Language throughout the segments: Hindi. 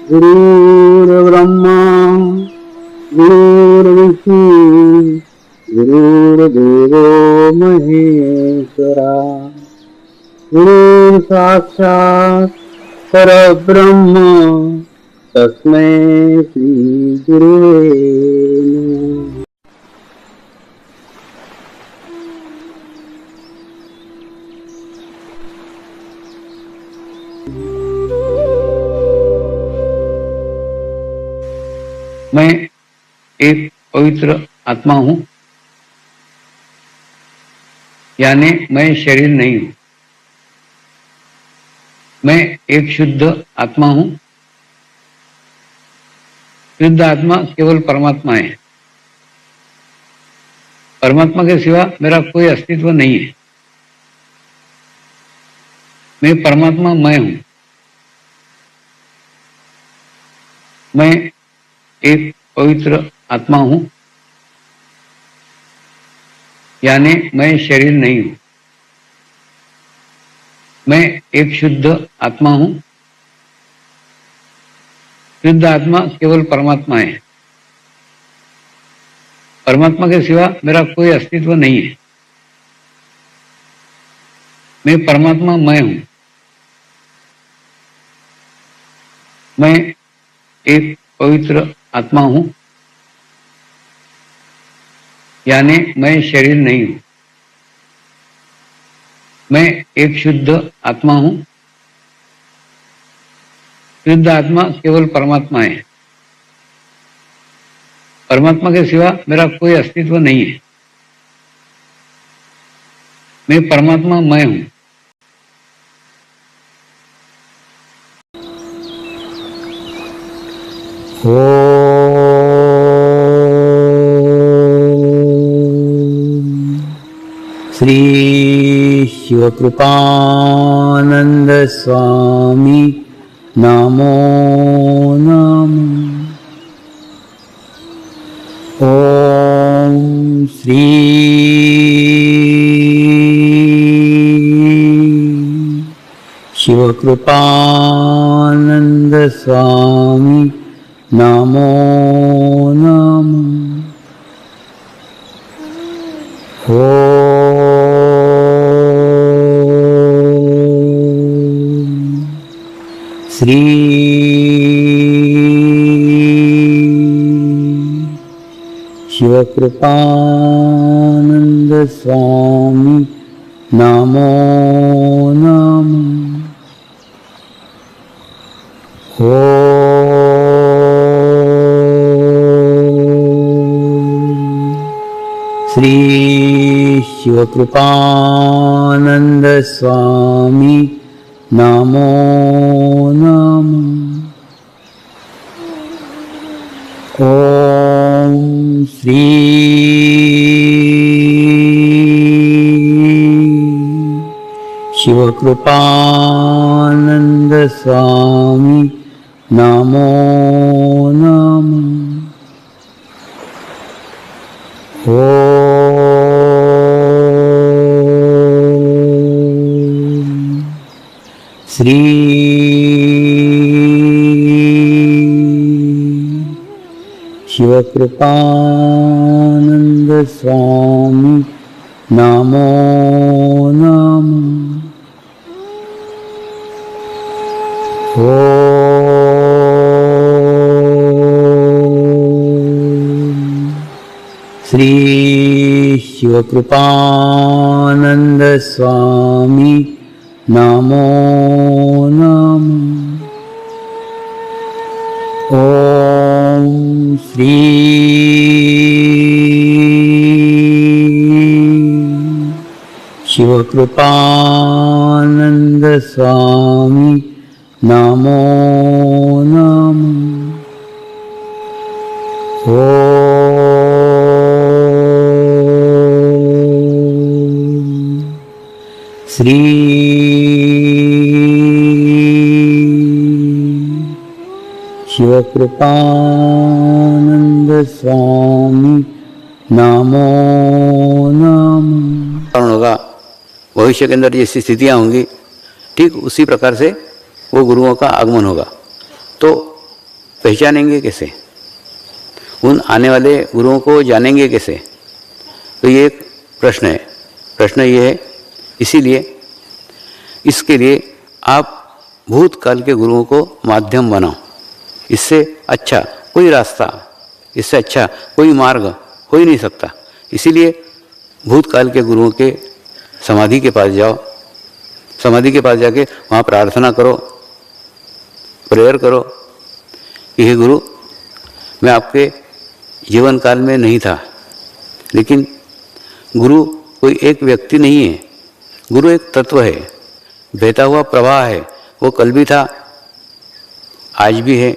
गुरुर्ब्रह्मा गुरुर्विष्णु गुरुर्देवो महेश्वरा गुरु साक्षात् परब्रह्म तस्मै श्री गुरुवे नमः। मैं एक पवित्र आत्मा हूं, यानी मैं शरीर नहीं हूं। मैं एक शुद्ध आत्मा हूं। शुद्ध आत्मा केवल परमात्मा है। परमात्मा के सिवा मेरा कोई अस्तित्व नहीं है। मैं परमात्मा मैं हूं। मैं एक पवित्र आत्मा हूं, यानी मैं शरीर नहीं हूं। मैं एक शुद्ध आत्मा हूं। शुद्ध आत्मा केवल परमात्मा है। परमात्मा के सिवा मेरा कोई अस्तित्व नहीं है। मैं परमात्मा मैं हूं। मैं एक पवित्र आत्मा हूं, यानी मैं शरीर नहीं हूं। मैं एक शुद्ध आत्मा हूं। शुद्ध आत्मा केवल परमात्मा है। परमात्मा के सिवा मेरा कोई अस्तित्व नहीं है। मैं परमात्मा मैं हूं। श्री शिवकृपानंद स्वामी नमो नमः। ओम श्री शिवकृपानंद स्वामी नमो नमः। श्री शिवकृपानंद स्वामी नमो नमः। श्री शिवकृपानंद स्वामी नमो नमः। ओम श्री शिवकृपानंद स्वामी नमो नमः। श्री शिवकृपानंद स्वामी नमो नमः। श्री शिवकृपानंद स्वामी नमो नमः। ओम श्री शिवकृपानंद स्वामी नमो नमः। श्री शिवकृपानंद स्वामी नमो नमः। होगा भविष्य के अंदर जैसी स्थितियां होंगी, ठीक उसी प्रकार से वो गुरुओं का आगमन होगा। तो पहचानेंगे कैसे, उन आने वाले गुरुओं को जानेंगे कैसे? तो ये एक प्रश्न है। प्रश्न ये है, इसीलिए इसके लिए आप भूतकाल के गुरुओं को माध्यम बनाओ। इससे अच्छा कोई रास्ता, इससे अच्छा कोई मार्ग हो ही नहीं सकता। इसीलिए भूतकाल के गुरुओं के समाधि के पास जाओ, समाधि के पास जाके वहाँ प्रार्थना करो, प्रेयर करो कि हे गुरु, मैं आपके जीवन काल में नहीं था, लेकिन गुरु कोई एक व्यक्ति नहीं है, गुरु एक तत्व है, बहता हुआ प्रवाह है। वो कल भी था, आज भी है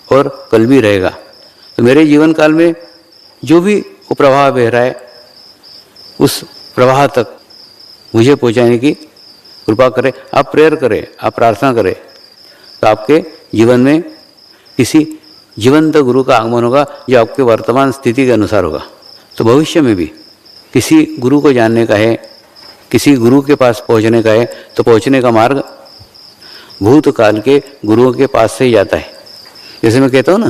और कल भी रहेगा। तो मेरे जीवन काल में जो भी वो प्रवाह बह रहा है, उस प्रवाह तक मुझे पहुंचाने की कृपा करें। आप प्रेयर करें, आप प्रार्थना करें, तो आपके जीवन में किसी जीवंत गुरु का आगमन होगा जो आपके वर्तमान स्थिति के अनुसार होगा। तो भविष्य में भी किसी गुरु को जानने का है, किसी गुरु के पास पहुंचने का है, तो पहुंचने का मार्ग भूतकाल के गुरुओं के पास से ही जाता है। जैसे मैं कहता हूँ ना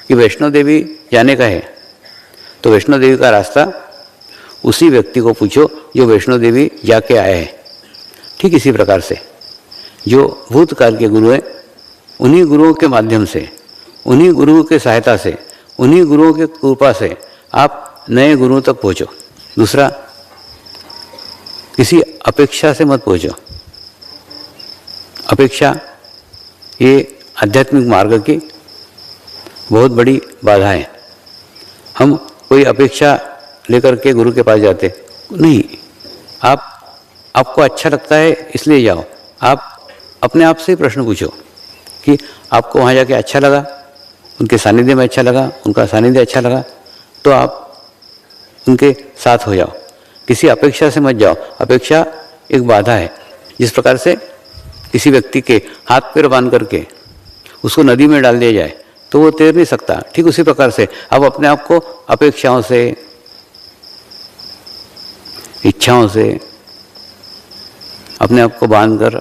कि वैष्णो देवी जाने का है, तो वैष्णो देवी का रास्ता उसी व्यक्ति को पूछो जो वैष्णो देवी जाके आए हैं। ठीक इसी प्रकार से जो भूतकाल के गुरु हैं, उन्हीं गुरुओं के माध्यम से, उन्हीं गुरुओं के सहायता से, उन्हीं गुरुओं के कृपा से आप नए गुरुओं तक पहुँचो। दूसरा, किसी अपेक्षा से मत पहुँचो। अपेक्षा ये आध्यात्मिक मार्ग की बहुत बड़ी बाधा है। हम कोई अपेक्षा लेकर के गुरु के पास जाते नहीं। आपको अच्छा लगता है इसलिए जाओ। आप अपने आप से प्रश्न पूछो कि आपको वहाँ जाके अच्छा लगा, उनके सानिध्य में अच्छा लगा, उनका सानिध्य अच्छा लगा, तो आप उनके साथ हो जाओ। किसी अपेक्षा से मत जाओ। अपेक्षा एक बाधा है। जिस प्रकार से किसी व्यक्ति के हाथ पैर बांध करके उसको नदी में डाल दिया जाए तो वो तैर नहीं सकता, ठीक उसी प्रकार से आप अपने आप को अपेक्षाओं से, इच्छाओं से अपने आप को बांध कर,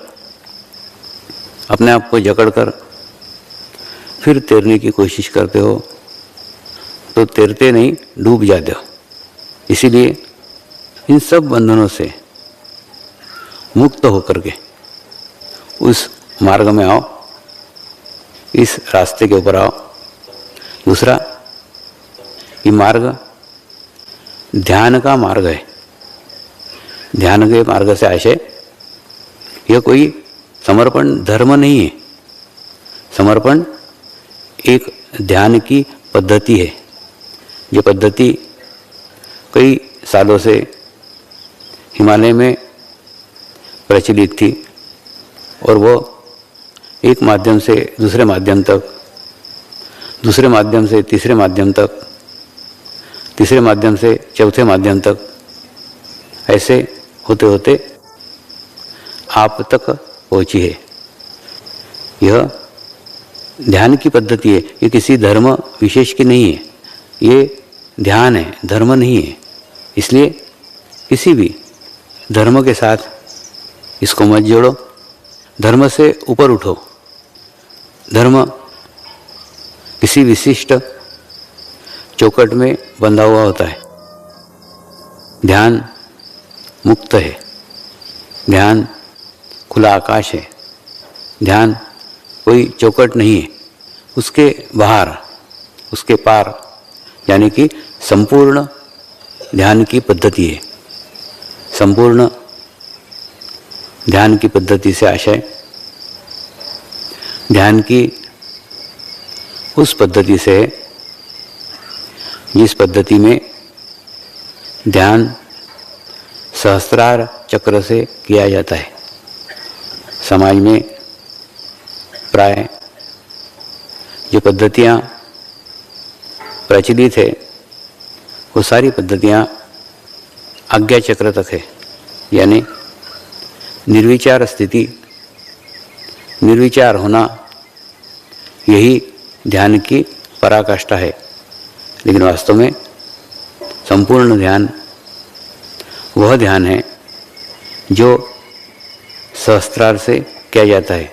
अपने आप को जकड़ कर फिर तैरने की कोशिश करते हो तो तैरते नहीं, डूब जाते हो। इसीलिए इन सब बंधनों से मुक्त होकर के उस मार्ग में आओ, इस रास्ते के ऊपर आओ। दूसरा, ये मार्ग ध्यान का मार्ग है। ध्यान के मार्ग से आशय यह कोई समर्पण धर्म नहीं है। समर्पण एक ध्यान की पद्धति है। ये पद्धति कई सालों से हिमालय में प्रचलित थी और वो एक माध्यम से दूसरे माध्यम तक, दूसरे माध्यम से तीसरे माध्यम तक, तीसरे माध्यम से चौथे माध्यम तक, ऐसे होते होते आप तक पहुंची है। यह ध्यान की पद्धति है। ये किसी धर्म विशेष की नहीं है। ये ध्यान है, धर्म नहीं है। इसलिए किसी भी धर्म के साथ इसको मत जोड़ो। धर्म से ऊपर उठो। धर्म किसी विशिष्ट चौकट में बंधा हुआ होता है। ध्यान मुक्त है। ध्यान खुला आकाश है। ध्यान कोई चौकट नहीं है। उसके बाहर, उसके पार, यानी कि संपूर्ण ध्यान की पद्धति है। संपूर्ण ध्यान की पद्धति से आशय ध्यान की उस पद्धति से है जिस पद्धति में ध्यान सहस्त्रार चक्र से किया जाता है। समाज में प्राय जो पद्धतियाँ प्रचलित है वो सारी पद्धतियाँ आज्ञा चक्र तक है, यानी निर्विचार स्थिति, निर्विचार होना, यही ध्यान की पराकाष्ठा है। लेकिन वास्तव में संपूर्ण ध्यान वह ध्यान है जो सहस्त्रार से किया जाता है।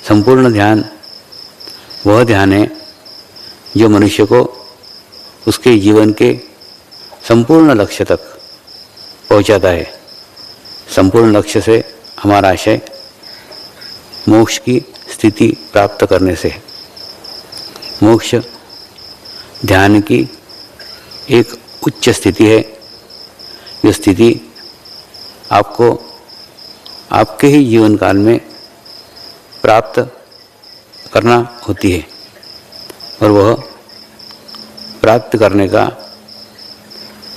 संपूर्ण ध्यान वह ध्यान है जो मनुष्य को उसके जीवन के संपूर्ण लक्ष्य तक पहुंचाता है। संपूर्ण लक्ष्य से हमारा आशय मोक्ष की स्थिति प्राप्त करने से है। मोक्ष ध्यान की एक उच्च स्थिति है। यह स्थिति आपको आपके ही जीवन काल में प्राप्त करना होती है और वह प्राप्त करने का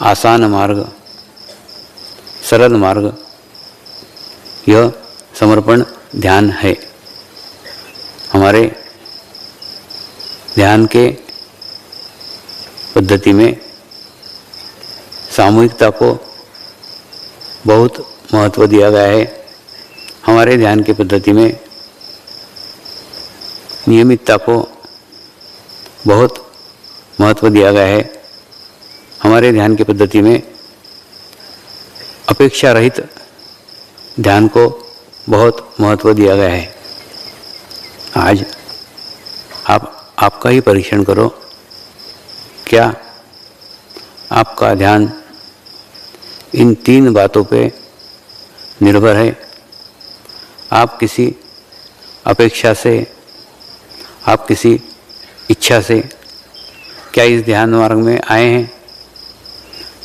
आसान मार्ग, सरल मार्ग यह समर्पण ध्यान है। हमारे ध्यान के पद्धति में सामूहिकता को बहुत महत्व दिया गया है। हमारे ध्यान की पद्धति में नियमितता को बहुत महत्व दिया गया है। हमारे ध्यान की पद्धति में अपेक्षा रहित ध्यान को बहुत महत्व दिया गया है। आज आपका ही परीक्षण करो, क्या आपका ध्यान इन 3 बातों पे निर्भर है? आप किसी अपेक्षा से, आप किसी इच्छा से क्या इस ध्यान मार्ग में आए हैं?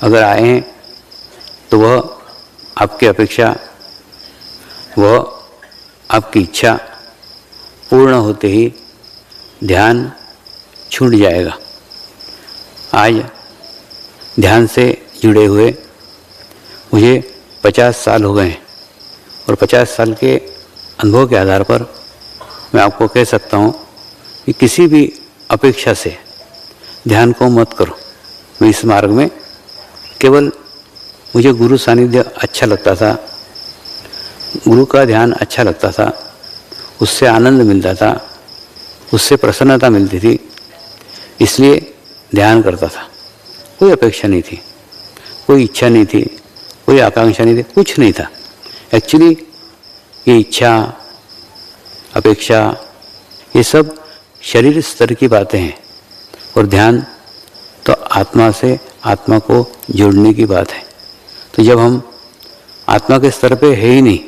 अगर आए हैं तो वह आपकी अपेक्षा, वह आपकी इच्छा पूर्ण होते ही ध्यान छूट जाएगा। आज ध्यान से जुड़े हुए मुझे 50 साल हो गए हैं और 50 साल के अनुभव के आधार पर मैं आपको कह सकता हूँ कि किसी भी अपेक्षा से ध्यान को मत करो। मैं इस मार्ग में केवल मुझे गुरु सानिध्य अच्छा लगता था, गुरु का ध्यान अच्छा लगता था, उससे आनंद मिलता था, उससे प्रसन्नता मिलती थी, इसलिए ध्यान करता था। कोई अपेक्षा नहीं थी, कोई इच्छा नहीं थी, कोई आकांक्षा नहीं थी, कुछ नहीं था। एक्चुअली ये इच्छा, अपेक्षा, ये सब शरीर स्तर की बातें हैं और ध्यान तो आत्मा से आत्मा को जोड़ने की बात है। तो जब हम आत्मा के स्तर पे है ही नहीं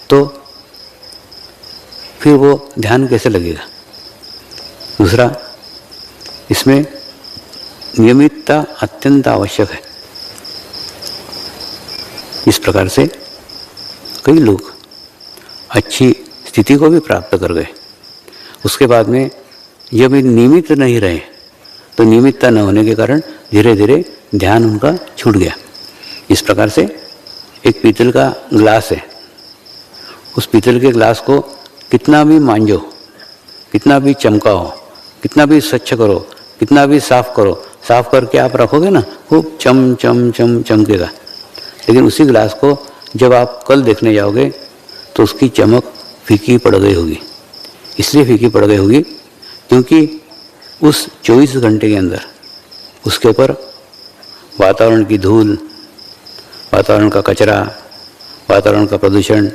तो फिर वो ध्यान कैसे लगेगा? दूसरा, इसमें नियमितता अत्यंत आवश्यक है। इस प्रकार से कई लोग अच्छी स्थिति को भी प्राप्त कर गए, उसके बाद में जब नियमित नहीं रहे तो नियमितता न होने के कारण धीरे धीरे ध्यान उनका छूट गया। इस प्रकार से एक पीतल का ग्लास है, उस पीतल के ग्लास को कितना भी मांझो, कितना भी चमकाओ, कितना भी स्वच्छ करो, कितना भी साफ करो, साफ करके आप रखोगे ना, खूब चम चम चम चमकेगा। लेकिन उसी ग्लास को जब आप कल देखने जाओगे तो उसकी चमक फीकी पड़ गई होगी। इसलिए फीकी पड़ गई होगी क्योंकि उस 24 घंटे के अंदर उसके ऊपर वातावरण की धूल, वातावरण का कचरा, वातावरण का प्रदूषण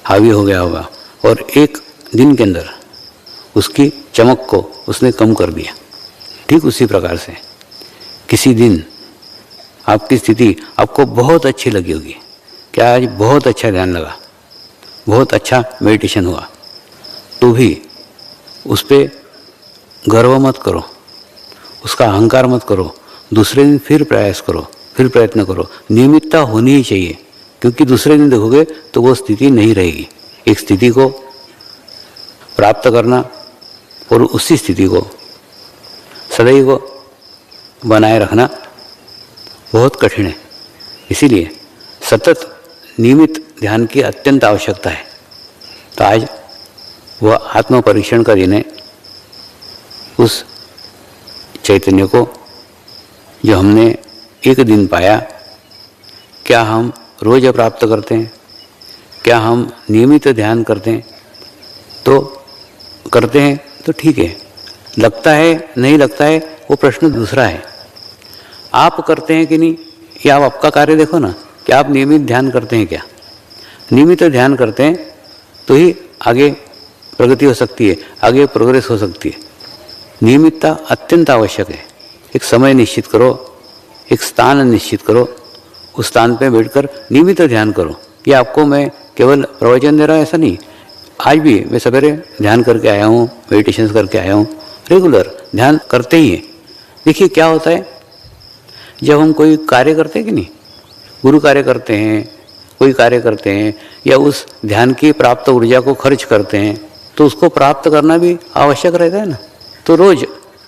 हावी हो गया होगा और एक दिन के अंदर उसकी चमक को उसने कम कर दिया। ठीक उसी प्रकार से किसी दिन आपकी स्थिति आपको बहुत अच्छी लगी होगी, क्या आज बहुत अच्छा ध्यान लगा, बहुत अच्छा मेडिटेशन हुआ, तो भी उस पर गर्व मत करो, उसका अहंकार मत करो। दूसरे दिन फिर प्रयास करो, फिर प्रयत्न करो। नियमितता होनी ही चाहिए, क्योंकि दूसरे दिन देखोगे तो वो स्थिति नहीं रहेगी। एक स्थिति को प्राप्त करना और उसी स्थिति को सदैव बनाए रखना बहुत कठिन है। इसीलिए सतत नियमित ध्यान की अत्यंत आवश्यकता है। तो आज वह आत्म परीक्षण का दिन है। उस चैतन्य को जो हमने एक दिन पाया, क्या हम रोज प्राप्त करते हैं? क्या हम नियमित ध्यान करते हैं? तो करते हैं तो ठीक है, लगता है नहीं लगता है वो प्रश्न दूसरा है। आप करते हैं कि नहीं, ये आप आपका कार्य देखो ना, कि आप नियमित ध्यान करते हैं क्या? नियमित ध्यान करते हैं तो ही आगे प्रगति हो सकती है, आगे प्रोग्रेस हो सकती है। नियमितता अत्यंत आवश्यक है। एक समय निश्चित करो, एक स्थान निश्चित करो, उस स्थान पे बैठकर नियमित ध्यान करो। ये आपको मैं केवल प्रवचन दे रहा हूँ ऐसा नहीं, आज भी मैं सवेरे ध्यान करके आया हूँ, मेडिटेशन करके आया हूँ, रेगुलर ध्यान करते ही हैं। देखिए क्या होता है, जब हम कोई कार्य करते हैं कि नहीं, गुरु कार्य करते हैं, कोई कार्य करते हैं या उस ध्यान की प्राप्त ऊर्जा को खर्च करते हैं, तो उसको प्राप्त करना भी आवश्यक रहता है ना। तो रोज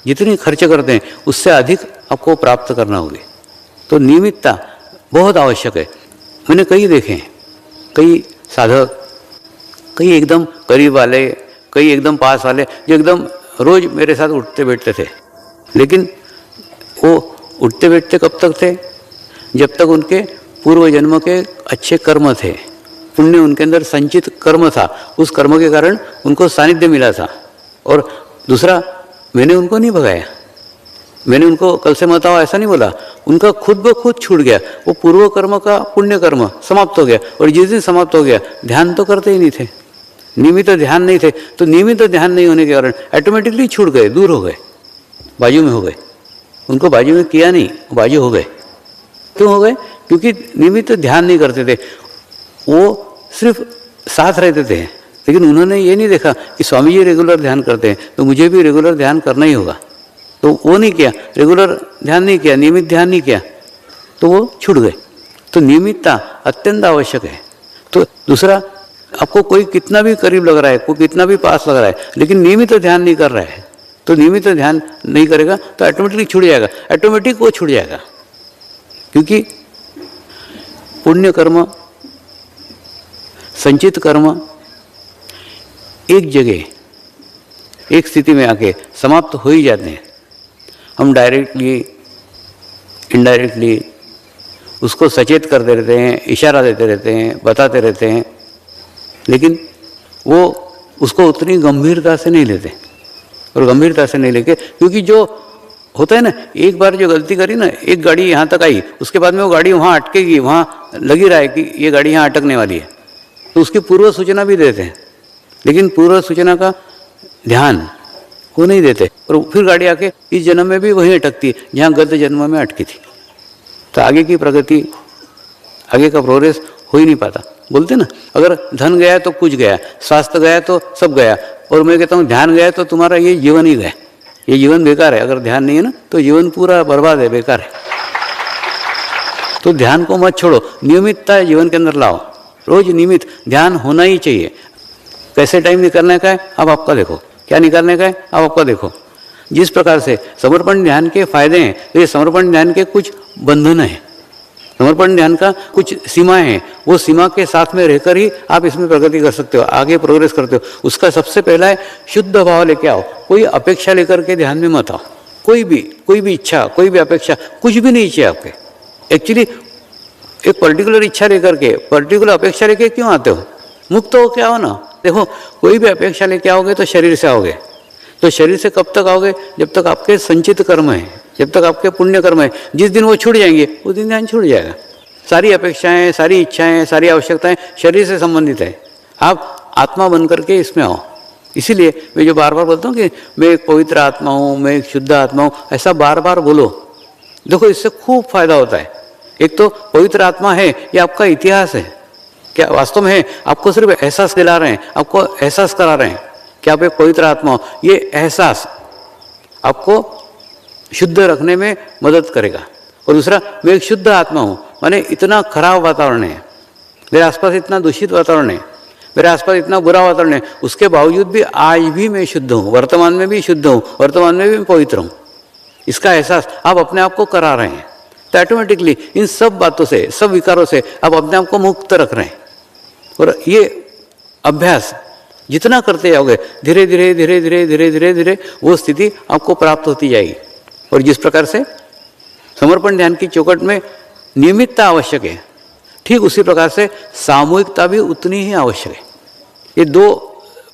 जितनी खर्च करते हैं उससे अधिक आपको प्राप्त करना होगी। तो नियमितता बहुत आवश्यक है। मैंने कई देखे हैं, कई साधक, कई एकदम करीब वाले, कई एकदम पास वाले, जो एकदम रोज मेरे साथ उठते बैठते थे, लेकिन वो उठते बैठते कब तक थे, जब तक उनके पूर्व जन्म के अच्छे कर्म थे, पुण्य उनके अंदर संचित कर्म था, उस कर्म के कारण उनको सानिध्य मिला था। और दूसरा, मैंने उनको नहीं भगाया, मैंने उनको कल से मत आओ ऐसा नहीं बोला, उनका खुद ब खुद छूट गया। वो पूर्व कर्म का पुण्य कर्म समाप्त हो गया, और जिस दिन समाप्त हो गया ध्यान तो करते ही नहीं थे, नियमित ध्यान नहीं थे, तो नियमित ध्यान नहीं होने के कारण ऑटोमेटिकली छूट गए, दूर हो गए, बाजू में हो गए। उनको बाजू में किया नहीं, बाजू हो गए। क्यों हो गए? क्योंकि नियमित ध्यान नहीं करते थे, वो सिर्फ साथ रहते थे। लेकिन उन्होंने ये नहीं देखा कि स्वामी जी रेगुलर ध्यान करते हैं तो मुझे भी रेगुलर ध्यान करना ही होगा, तो वो नहीं किया, रेगुलर ध्यान नहीं किया, नियमित ध्यान नहीं किया, तो वो छूट गए। तो नियमितता अत्यंत आवश्यक है। तो दूसरा, आपको कोई कितना भी करीब लग रहा है, कोई कितना भी पास लग रहा है, लेकिन नियमित ध्यान नहीं कर रहा है, तो नियमित ध्यान नहीं करेगा तो ऑटोमेटिकली छूट जाएगा, ऑटोमेटिक वो छूट जाएगा। क्योंकि पुण्य कर्म, संचित कर्म एक जगह, एक स्थिति में आके समाप्त हो ही जाते हैं। हम डायरेक्टली इनडायरेक्टली उसको सचेत करते रहते हैं, इशारा देते रहते हैं, बताते रहते हैं, लेकिन वो उसको उतनी गंभीरता से नहीं लेते। और गंभीरता से नहीं लेके, क्योंकि जो होता है ना, एक बार जो गलती करी ना, एक गाड़ी यहाँ तक आई, उसके बाद में वो गाड़ी वहाँ अटकेगी, वहाँ लगी रहा है कि ये गाड़ी यहाँ अटकने वाली है, तो उसकी पूर्व सूचना भी देते हैं, लेकिन पूर्व सूचना का ध्यान वो नहीं देते, और फिर गाड़ी आके इस जन्म में भी वहीं अटकती है जहाँ गत जन्म में अटकी थी। तो आगे की प्रगति, आगे का प्रोग्रेस हो ही नहीं पाता। बोलते ना, अगर धन गया तो कुछ गया, स्वास्थ्य गया तो सब गया, और मैं कहता हूँ ध्यान गया तो तुम्हारा ये जीवन ही गया, ये जीवन बेकार है। अगर ध्यान नहीं है ना तो जीवन पूरा बर्बाद है, बेकार है। तो ध्यान को मत छोड़ो, नियमितता जीवन के अंदर लाओ, रोज नियमित ध्यान होना ही चाहिए। कैसे टाइम निकालने का है अब आपका देखो, क्या निकालने का है अब आपका देखो। जिस प्रकार से समर्पण ध्यान के फायदे हैं, तो ये समर्पण ध्यान के कुछ बंधन हैं, समर्पण ध्यान का कुछ सीमाएं हैं, वो सीमा के साथ में रहकर ही आप इसमें प्रगति कर सकते हो, आगे प्रोग्रेस करते हो। उसका सबसे पहला है शुद्ध भाव लेके आओ, कोई अपेक्षा लेकर के ध्यान में मत आओ, कोई भी इच्छा, कोई भी अपेक्षा, कुछ भी नहीं चाहिए आपके। एक्चुअली एक पर्टिकुलर इच्छा लेकर के, पर्टिकुलर अपेक्षा लेके क्यों आते हो? मुक्त हो के आओ ना। देखो, कोई भी अपेक्षा लेके आओगे तो शरीर से आओगे, तो शरीर से कब तक आओगे? जब तक आपके संचित कर्म है, जब तक आपके पुण्य कर्म है। जिस दिन वो छूट जाएंगे उस दिन ध्यान छूट जाएगा। सारी अपेक्षाएं, सारी इच्छाएं, सारी आवश्यकताएं शरीर से संबंधित है। आप आत्मा बन करके इसमें आओ। इसीलिए मैं जो बार बार बोलता हूँ कि मैं एक पवित्र आत्मा हूँ, मैं एक शुद्ध आत्मा हूँ, ऐसा बार बार बोलो। देखो, इससे खूब फायदा होता है। एक तो पवित्र आत्मा है, ये आपका इतिहास है। क्या वास्तव में है? आपको सिर्फ एहसास दिला रहे हैं, आपको एहसास करा रहे हैं कि आप एक पवित्र आत्मा हो। ये एहसास आपको शुद्ध रखने में मदद करेगा। और दूसरा, मैं एक शुद्ध आत्मा हूँ, माने इतना खराब वातावरण है, मेरे आसपास इतना दूषित वातावरण है, मेरे आसपास इतना बुरा वातावरण है, उसके बावजूद भी आज भी मैं शुद्ध हूँ, वर्तमान में भी शुद्ध हूँ, वर्तमान में भी मैं पवित्र हूँ। इसका एहसास आप अपने आप को करा रहे हैं। तो ऑटोमेटिकली इन सब बातों से, सब विकारों से आप अपने आप को मुक्त रख रहे हैं। और ये अभ्यास जितना करते जाओगे, धीरे धीरे धीरे धीरे धीरे धीरे धीरे वो स्थिति आपको प्राप्त होती जाएगी। और जिस प्रकार से समर्पण ध्यान की चौकट में नियमितता आवश्यक है, ठीक उसी प्रकार से सामूहिकता भी उतनी ही आवश्यक है। ये दो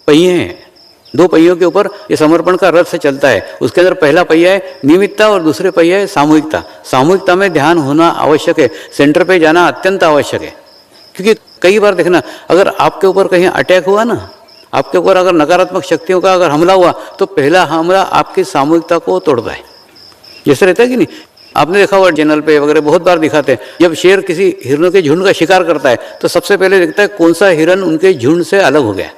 पहिए हैं, दो पहियों के ऊपर ये समर्पण का रथ से चलता है। उसके अंदर पहला पहिया है नियमितता और दूसरे पहिया है सामूहिकता। सामूहिकता में ध्यान होना आवश्यक है, सेंटर पे जाना अत्यंत आवश्यक है। क्योंकि कई बार देखना, अगर आपके ऊपर कहीं अटैक हुआ ना, आपके ऊपर अगर नकारात्मक शक्तियों का अगर हमला हुआ तो पहला हमला आपकी सामूहिकता को तोड़ता है। जैसे रहता है कि नहीं, आपने देखा हुआ चैनल पे वगैरह बहुत बार दिखाते हैं, जब शेर किसी हिरणों के झुंड का शिकार करता है तो सबसे पहले देखता है कौन सा हिरन उनके झुंड से अलग हो गया,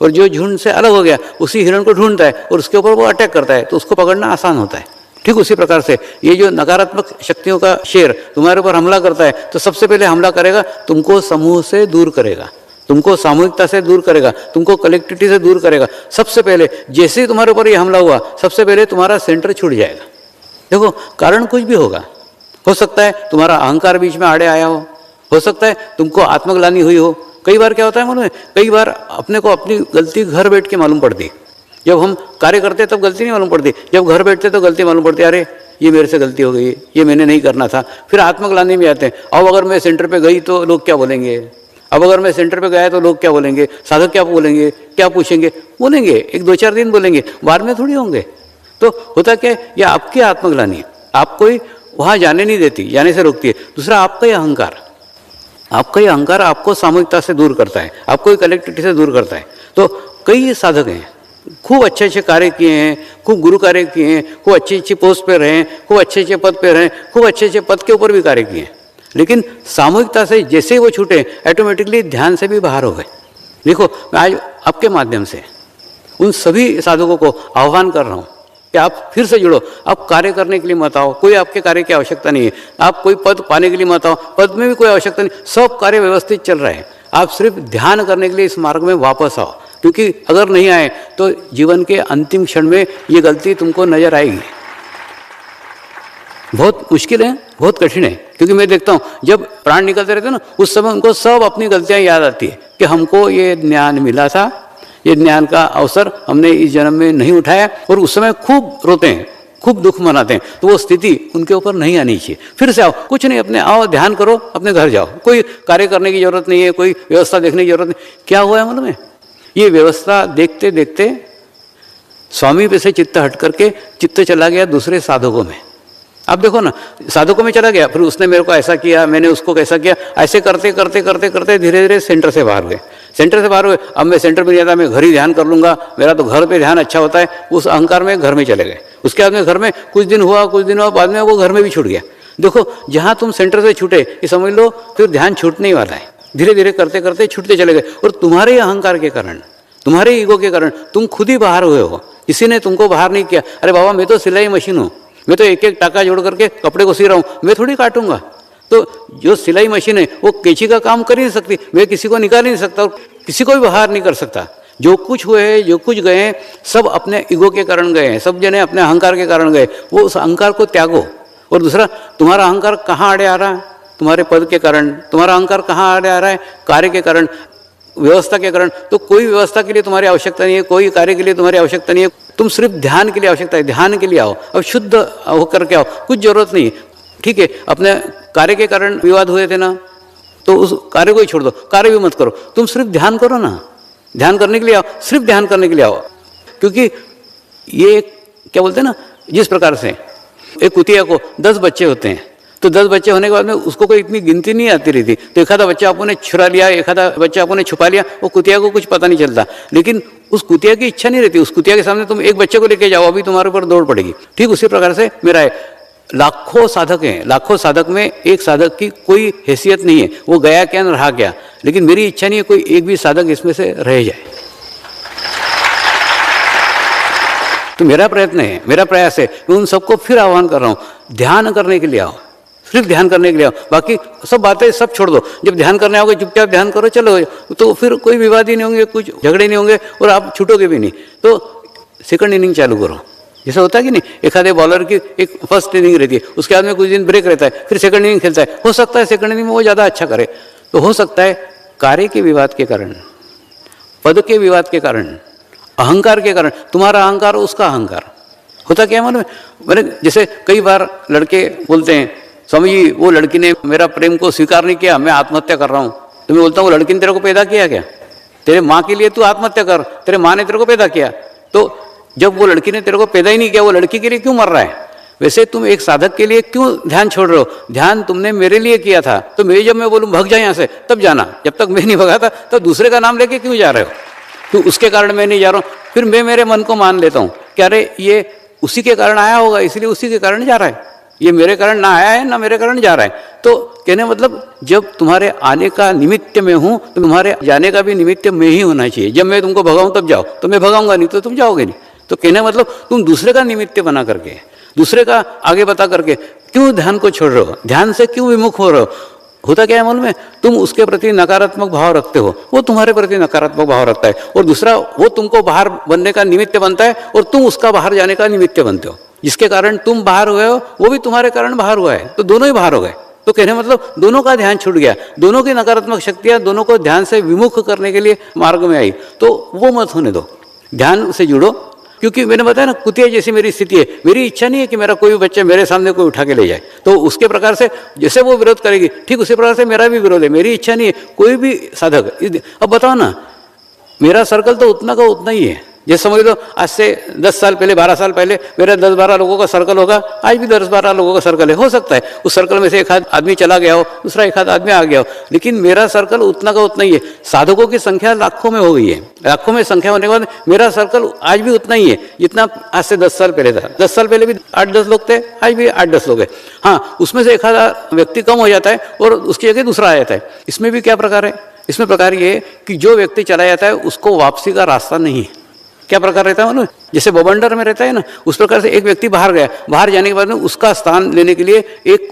और जो झुंड से अलग हो गया उसी हिरन को ढूंढता है और उसके ऊपर वो अटैक करता है, तो उसको पकड़ना आसान होता है। ठीक उसी प्रकार से ये जो नकारात्मक शक्तियों का शेर तुम्हारे ऊपर हमला करता है तो सबसे पहले हमला करेगा, तुमको समूह से दूर करेगा, तुमको सामूहिकता से दूर करेगा, तुमको कलेक्टिविटी से दूर करेगा। सबसे पहले जैसे ही तुम्हारे ऊपर ये हमला हुआ, सबसे पहले तुम्हारा सेंटर छूट जाएगा। देखो, कारण कुछ भी होगा, हो सकता है तुम्हारा अहंकार बीच में आड़े आया हो सकता है तुमको आत्मग्लानि हुई हो। कई बार क्या होता है मालूम है, कई बार अपने को अपनी गलती घर बैठ के मालूम पड़ती। जब हम कार्य करते तब गलती नहीं मालूम पड़ती, जब घर बैठते तो गलती मालूम पड़ती, अरे ये मेरे से गलती हो गई, ये मैंने नहीं करना था। फिर आत्मग्लानि में आते हैं, अब अगर मैं सेंटर पे गई तो लोग क्या बोलेंगे, अब अगर मैं सेंटर पे गया तो लोग क्या बोलेंगे, साधक क्या बोलेंगे, क्या पूछेंगे, बोलेंगे, एक 2-4 दिन बोलेंगे, बाद में थोड़ी होंगे। तो होता क्या है, ये आपकी आत्मग्लानि आपको ही वहाँ जाने नहीं देती, जाने से रोकती है। दूसरा आपका ही अहंकार, आपका ही अहंकार आपको सामूहिकता से दूर करता है, आपको ही कलेक्टिविटी से दूर करता है। तो कई साधक हैं, खूब अच्छे अच्छे कार्य किए हैं, खूब गुरु कार्य किए हैं, खूब अच्छी अच्छी पोस्ट पे रहे हैं, खूब अच्छे अच्छे पद पे रहे हैं, खूब अच्छे अच्छे पद के ऊपर भी कार्य किए हैं, लेकिन सामूहिकता से जैसे ही वो छूटे ऑटोमेटिकली ध्यान से भी बाहर हो गए। देखो, मैं आज आपके माध्यम से उन सभी साधकों को आह्वान कर रहा हूँ कि आप फिर से जुड़ो। आप कार्य करने के लिए मत आओ, कोई आपके कार्य की आवश्यकता नहीं है। आप कोई पद पाने के लिए मत आओ, पद में भी कोई आवश्यकता नहीं, सब कार्य व्यवस्थित चल रहा है। आप सिर्फ ध्यान करने के लिए इस मार्ग में वापस आओ, क्योंकि अगर नहीं आए तो जीवन के अंतिम क्षण में ये गलती तुमको नजर आएगी। बहुत मुश्किल है, बहुत कठिन है, क्योंकि मैं देखता हूँ जब प्राण निकलते रहते हैं ना, उस समय उनको सब अपनी गलतियाँ याद आती है कि हमको ये ज्ञान मिला था, ये ज्ञान का अवसर हमने इस जन्म में नहीं उठाया, और उस समय खूब रोते हैं, खूब दुख मनाते हैं। तो वो स्थिति उनके ऊपर नहीं आनी चाहिए। फिर से आओ, कुछ नहीं, अपने आओ, ध्यान करो, अपने घर जाओ, कोई कार्य करने की जरूरत नहीं है, कोई व्यवस्था देखने की जरूरत नहीं। क्या हुआ है मालूम है, ये व्यवस्था देखते देखते स्वामी पे से चित्त हट करके चित्त चला गया दूसरे साधकों में। आप देखो ना, साधकों में चला गया, फिर उसने मेरे को ऐसा किया, मैंने उसको कैसा किया, ऐसे करते करते करते करते धीरे धीरे सेंटर से बाहर गए, सेंटर से बाहर हुए। अब मैं सेंटर में नहीं जाता, मैं घर ही ध्यान कर लूंगा, मेरा तो घर पे ध्यान अच्छा होता है। उस अहंकार में घर में चले गए। उसके बाद में घर में कुछ दिन हुआ, बाद में वो घर में भी छूट गया। देखो, जहाँ तुम सेंटर से छूटे, ये समझ लो फिर ध्यान छूटने ही वाला है। धीरे धीरे करते करते छूटते चले गए, और तुम्हारे अहंकार के कारण, तुम्हारे ईगो के कारण तुम खुद ही बाहर हुए हो, किसी ने तुमको बाहर नहीं किया। अरे बाबा, मैं तो सिलाई मशीन हूँ, मैं तो एक एक टाका जोड़ करके कपड़े को सी रहा हूँ, मैं थोड़ी काटूंगा। तो जो सिलाई मशीन है वो कैंची का काम कर ही नहीं सकती, मैं किसी को निकाल ही नहीं सकता और किसी को भी बाहर नहीं कर सकता। जो कुछ हुए हैं, जो कुछ गए हैं, सब अपने ईगो के कारण गए हैं, सब जने अपने अहंकार के कारण गए। वो उस अहंकार को त्यागो। और दूसरा, तुम्हारा अहंकार कहाँ आड़े आ रहा है? तुम्हारे पद के कारण। तुम्हारा अहंकार कहाँ आड़े आ रहा है? कार्य के कारण, व्यवस्था के कारण। तो कोई व्यवस्था के लिए तुम्हारी आवश्यकता नहीं है, कोई कार्य के लिए तुम्हारी आवश्यकता नहीं है, तुम सिर्फ ध्यान के लिए आवश्यकता है, ध्यान के लिए आओ। अब शुद्ध होकर के आओ, कुछ जरूरत नहीं। ठीक है, अपने कार्य के कारण विवाद हुए थे ना, तो उस कार्य को ही छोड़ दो, कार्य भी मत करो, तुम सिर्फ ध्यान करो ना। ध्यान करने के लिए आओ, सिर्फ ध्यान करने के लिए आओ। क्योंकि ये क्या बोलते हैं ना, जिस प्रकार से एक कुतिया को 10 बच्चे होते हैं, तो 10 बच्चे होने के बाद में उसको कोई इतनी गिनती नहीं आती रहती। तो एक आधा बच्चा आपने ने चुरा लिया, एक आधा बच्चा आपने ने छुपा लिया, वो कुतिया को कुछ पता नहीं चलता। लेकिन उस कुतिया की इच्छा नहीं रहती, उस कुतिया के सामने तुम एक बच्चे को लेके जाओ, अभी तुम्हारे ऊपर दौड़ पड़ेगी। ठीक उसी प्रकार से मेरा है, लाखों साधक हैं, लाखों साधक में एक साधक की कोई हैसियत नहीं है, वो गया क्या न रहा क्या। लेकिन मेरी इच्छा नहीं है कोई एक भी साधक इसमें से रह जाए। तो मेरा प्रयत्न है, मेरा प्रयास है, मैं उन सबको फिर आह्वान कर रहा हूँ, ध्यान करने के लिए आओ, सिर्फ ध्यान करने के लिए आओ। बाकी सब बातें सब छोड़ दो। जब ध्यान करने आओगे चुपचाप ध्यान करो, चलो, तो फिर कोई विवाद ही नहीं होंगे, कुछ झगड़े नहीं होंगे, और आप छूटोगे भी नहीं। तो सेकंड इनिंग चालू करो। जैसा होता है कि नहीं, एक आधे बॉलर की एक फर्स्ट इनिंग रहती है, उसके बाद में कुछ दिन ब्रेक रहता है, फिर सेकंड इनिंग खेलता है। हो सकता है सेकंड इनिंग में वो ज़्यादा अच्छा करे, तो हो सकता है कार्य के विवाद के कारण, पद के विवाद के कारण, अहंकार के कारण, तुम्हारा अहंकार उसका अहंकार। होता क्या मालूम है, मैंने जैसे कई बार लड़के बोलते हैं, स्वामी जी वो लड़की ने मेरा प्रेम को स्वीकार नहीं किया, मैं आत्महत्या कर रहा हूँ। तो मैं बोलता हूँ, वो लड़की ने तेरे को पैदा किया क्या? तेरे माँ के लिए तू आत्महत्या कर, तेरे माँ ने तेरे को पैदा किया। तो जब वो लड़की ने तेरे को पैदा ही नहीं किया, वो लड़की के लिए क्यों मर रहा है? वैसे तुम एक साधक के लिए क्यों ध्यान छोड़ रहे हो? ध्यान तुमने मेरे लिए किया था, तो मैं जब मैं बोलूँ भग जा यहाँ से, तब जाना। जब तक मैं नहीं भगा था, तब दूसरे का नाम लेके क्यों जा रहे हो? तो उसके कारण मैं नहीं जा रहा हूँ, फिर मैं मेरे मन को मान लेता हूँ कि अरे ये उसी के कारण आया होगा इसलिए उसी के कारण जा रहा है, ये मेरे कारण ना आया है ना मेरे कारण जा रहा है। तो कहने मतलब जब तुम्हारे आने का निमित्त मैं हूं तो तुम्हारे जाने का भी निमित्त मैं ही होना चाहिए। जब मैं तुमको भगाऊं तब जाओ, तो मैं भगाऊंगा नहीं तो तुम जाओगे नहीं। तो कहने मतलब तुम दूसरे का निमित्त बना करके, दूसरे का आगे बता करके क्यों ध्यान को छोड़ रहे हो, ध्यान से क्यों विमुख हो रहे हो। होता क्या है मालूम है, तुम उसके प्रति नकारात्मक भाव रखते हो, वो तुम्हारे प्रति नकारात्मक भाव रखता है, और दूसरा वो तुमको बाहर बनने का निमित्त बनता है और तुम उसका बाहर जाने का निमित्त बनते हो। जिसके कारण तुम बाहर हुए हो वो भी तुम्हारे कारण बाहर हुआ है, तो दोनों ही बाहर हो गए। तो कहने मतलब दोनों का ध्यान छूट गया, दोनों की नकारात्मक शक्तियां दोनों को ध्यान से विमुख करने के लिए मार्ग में आई। तो वो मत होने दो, ध्यान से जुड़ो। क्योंकि मैंने बताया ना, कुतिया जैसी मेरी स्थिति है, मेरी इच्छा नहीं है कि मेरा कोई भी बच्चा मेरे सामने कोई उठा के ले जाए। तो उसके प्रकार से जैसे वो विरोध करेगी ठीक उसी प्रकार से मेरा भी विरोध है, मेरी इच्छा नहीं है कोई भी साधक। अब बताओ ना, मेरा सर्कल तो उतना का उतना ही है। जैसे समझ लो आज से 10 साल पहले 12 साल पहले मेरा 10-12 लोगों का सर्कल होगा, आज भी 10-12 लोगों का सर्कल है। हो सकता है उस सर्कल में से एक आध आदमी चला गया हो, दूसरा एक आध आदमी आ गया हो, लेकिन मेरा सर्कल उतना का उतना ही है। साधकों की संख्या लाखों में हो गई है, लाखों में संख्या होने के बाद मेरा सर्कल आज भी उतना ही है जितना आज से 10 साल पहले था। 10 साल पहले भी 8-10 लोग थे, आज भी 8-10 लोग हैं। हाँ, उसमें से एक आधा व्यक्ति कम हो जाता है और उसकी जगह दूसरा आ जाता है। इसमें भी क्या प्रकार है, इसमें प्रकार ये है कि जो व्यक्ति चला जाता है उसको वापसी का रास्ता नहीं है। क्या प्रकार रहता है ना, जैसे बवंडर में रहता है ना, उस प्रकार से एक व्यक्ति बाहर गया, बाहर जाने के बाद में उसका स्थान लेने के लिए एक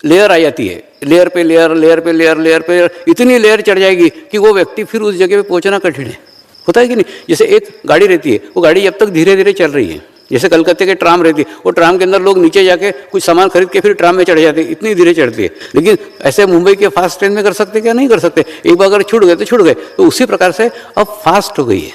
लेयर आ जाती है, लेयर पे लेयर, लेयर पे लेयर, लेयर पे लेयर, इतनी लेयर चढ़ जाएगी कि वो व्यक्ति फिर उस जगह पे पहुंचना कठिन है। होता है कि नहीं। जैसे एक गाड़ी रहती है, वो गाड़ी जब तक धीरे धीरे चल रही है, जैसे कलकत्ते के ट्राम रहती है, वो ट्राम के अंदर लोग नीचे जाके कुछ सामान खरीद के फिर ट्राम में चढ़ जाते हैं, इतनी धीरे चढ़ती है। लेकिन ऐसे मुंबई के फास्ट ट्रेन में कर सकते क्या, नहीं कर सकते। एक बार अगर छूट गए तो छूट गए। तो उसी प्रकार से अब फास्ट हो गई है,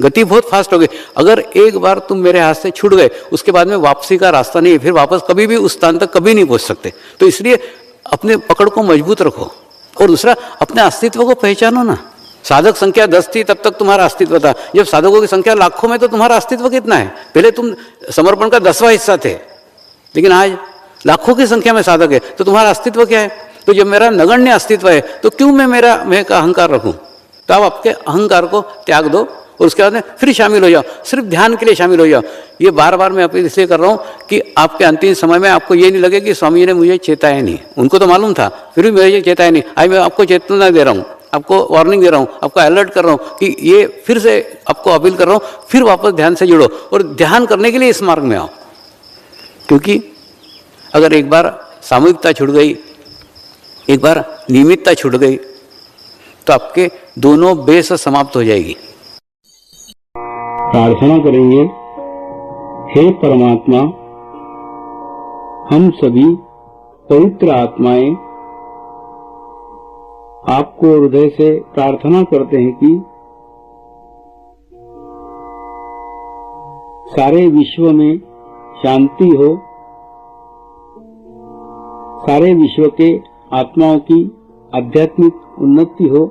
गति बहुत फास्ट हो गई। अगर एक बार तुम मेरे हाथ से छूट गए उसके बाद में वापसी का रास्ता नहीं है, फिर वापस कभी भी उस स्थान तक कभी नहीं पहुंच सकते। तो इसलिए अपने पकड़ को मजबूत रखो, और दूसरा अपने अस्तित्व को पहचानो ना। साधक संख्या 10 थी तब तक तुम्हारा अस्तित्व था, जब साधकों की संख्या लाखों में तो तुम्हारा अस्तित्व कितना है। पहले तुम समर्पण का 10वां हिस्सा थे, लेकिन आज लाखों की संख्या में साधक है, तो तुम्हारा अस्तित्व क्या है। तो जब मेरा नगण्य अस्तित्व है तो क्यों मैं का अहंकार रखूं। तो आप आपके अहंकार को त्याग दो और उसके बाद में फिर शामिल हो जाओ, सिर्फ ध्यान के लिए शामिल हो जाओ। ये बार बार मैं अपील इसलिए कर रहा हूँ कि आपके अंतिम समय में आपको ये नहीं लगे कि स्वामी जी ने मुझे चेताया नहीं। उनको तो मालूम था, फिर भी मुझे चेताया नहीं। आज मैं आपको चेतना दे रहा हूँ, आपको वार्निंग दे रहा हूँ, आपको अलर्ट कर रहा हूँ कि ये फिर से आपको अपील कर रहा हूँ, फिर वापस ध्यान से जुड़ो और ध्यान करने के लिए इस मार्ग में आओ। क्योंकि अगर एक बार सामूहिकता छूट गई, एक बार नियमितता छूट गई, तो आपके दोनों बेस समाप्त हो जाएगी। प्रार्थना करेंगे। हे परमात्मा, हम सभी पवित्र आत्माएं आपको हृदय से प्रार्थना करते हैं कि सारे विश्व में शांति हो, सारे विश्व के आत्माओं की आध्यात्मिक उन्नति हो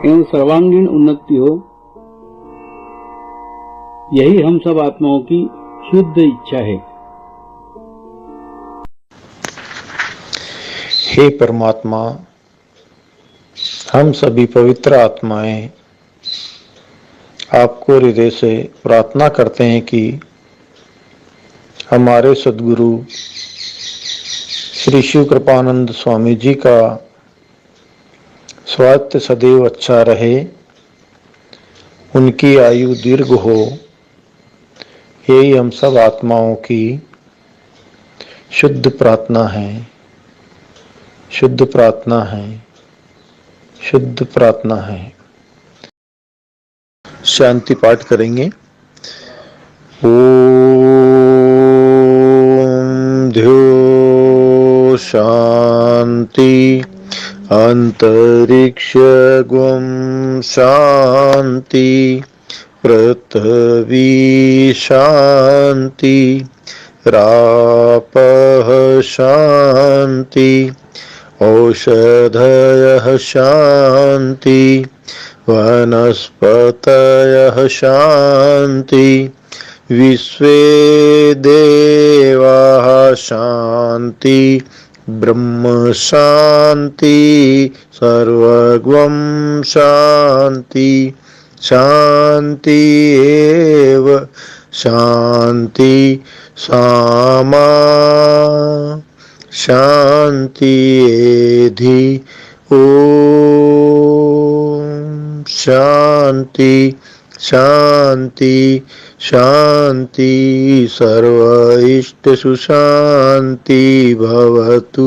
एवं सर्वांगीण उन्नति हो। यही हम सब आत्माओं की शुद्ध इच्छा है। हे परमात्मा, हम सभी पवित्र आत्माएं आपको हृदय से प्रार्थना करते हैं कि हमारे सद्गुरु श्री शिव कृपानंद स्वामी जी का स्वास्थ्य सदैव अच्छा रहे, उनकी आयु दीर्घ हो। यही हम सब आत्माओं की शुद्ध प्रार्थना है, शुद्ध प्रार्थना है, शुद्ध प्रार्थना है। शांति पाठ करेंगे। ओम ध्यो शांति अंतरिक्ष गुम शांति पृथ्वी शांति रापः शांति औषधयः शांति वनस्पतयः शांति विश्वे देवाः शांति ब्रह्म शांति सर्वगम शांति शांति एव शांति सामा शांति एधि ओम शांति शांति शांति सर्व इष्टसु शांति भवतु।